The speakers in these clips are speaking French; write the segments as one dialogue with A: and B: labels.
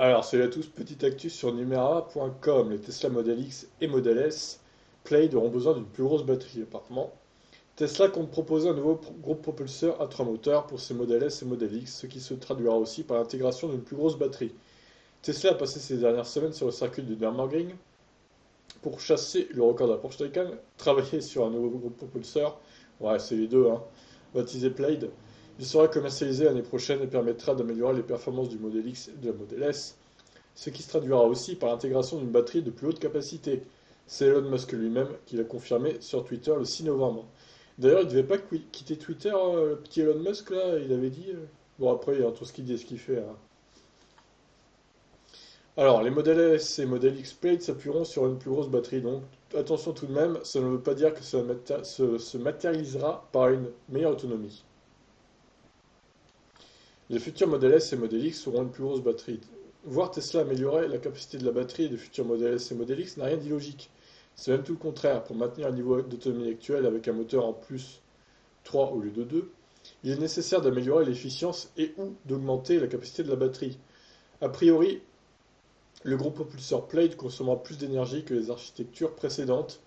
A: Alors, salut à tous, petite actu sur Numera.com. Les Tesla Model X et Model S Plaid auront besoin d'une plus grosse batterie, apparemment. Tesla compte proposer un nouveau groupe propulseur à trois moteurs pour ses Model S et Model X, ce qui se traduira aussi par l'intégration d'une plus grosse batterie. Tesla a passé ces dernières semaines sur le circuit de Nürburgring pour chasser le record de la Porsche Taycan, travailler sur un nouveau groupe propulseur, ouais c'est les deux, hein, baptisé Plaid. Il sera commercialisé l'année prochaine et permettra d'améliorer les performances du Model X et de la Model S, ce qui se traduira aussi par l'intégration d'une batterie de plus haute capacité. C'est Elon Musk lui-même qui l'a confirmé sur Twitter le 6 novembre. D'ailleurs, il ne devait pas quitter Twitter, le petit Elon Musk, là, il avait dit. Bon, après, entre ce qu'il dit et ce qu'il fait, hein. Alors, les modèles S et modèles X Plate s'appuieront sur une plus grosse batterie, donc attention tout de même, ça ne veut pas dire que ça se matérialisera par une meilleure autonomie. Les futurs modèles S et modèles X auront une plus grosse batterie. Voir Tesla améliorer la capacité de la batterie des futurs modèles S et modèles X n'a rien d'illogique. C'est même tout le contraire. Pour maintenir le niveau d'autonomie actuel avec un moteur en plus 3 au lieu de 2, il est nécessaire d'améliorer l'efficience et ou d'augmenter la capacité de la batterie. A priori, le groupe propulseur Plaid consommera plus d'énergie que les architectures précédentes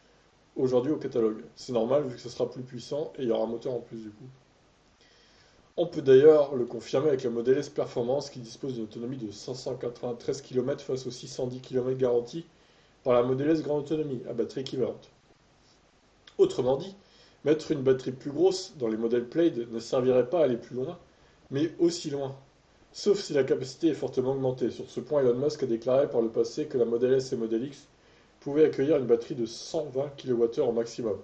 A: aujourd'hui au catalogue. C'est normal vu que ce sera plus puissant et il y aura un moteur en plus du coup. On peut d'ailleurs le confirmer avec la Model S Performance qui dispose d'une autonomie de 593 km face aux 610 km garantis par la Model S Grande Autonomie à batterie équivalente. Autrement dit, mettre une batterie plus grosse dans les modèles Plaid ne servirait pas à aller plus loin, mais aussi loin. Sauf si la capacité est fortement augmentée. Sur ce point, Elon Musk a déclaré par le passé que la Model S et Model X pouvaient accueillir une batterie de 120 kWh au maximum.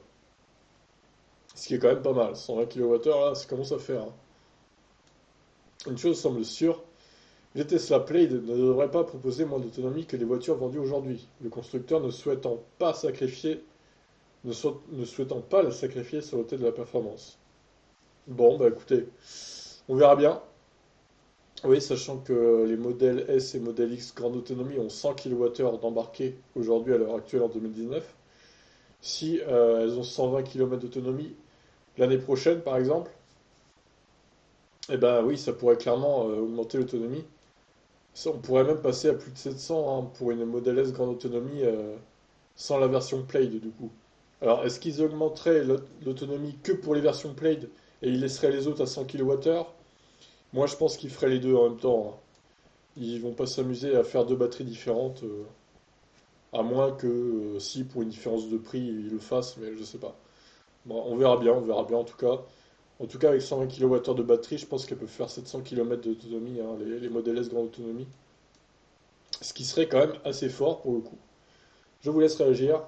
A: Ce qui est quand même pas mal. 120 kWh là, ça commence à faire, hein. Une chose semble sûre, les Tesla Plaid ne devraient pas proposer moins d'autonomie que les voitures vendues aujourd'hui, le constructeur ne souhaitant pas la sacrifier sur l'autel de la performance. Bon, bah écoutez, on verra bien. Oui, sachant que les modèles S et modèles X grande autonomie ont 100 kWh d'embarqué aujourd'hui à l'heure actuelle en 2019. Si elles ont 120 km d'autonomie l'année prochaine, par exemple, eh ben oui, ça pourrait clairement augmenter l'autonomie. On pourrait même passer à plus de 700 hein, pour une Model S grande autonomie sans la version Plaid du coup. Alors, est-ce qu'ils augmenteraient l'autonomie que pour les versions Plaid et ils laisseraient les autres à 100 kWh? Moi, je pense qu'ils feraient les deux en même temps, hein. Ils vont pas s'amuser à faire deux batteries différentes, à moins que si pour une différence de prix ils le fassent, mais je sais pas. Bon, on verra bien en tout cas. En tout cas, avec 120 kWh de batterie, je pense qu'elle peut faire 700 km d'autonomie, hein, les modèles S grande autonomie. Ce qui serait quand même assez fort pour le coup. Je vous laisse réagir.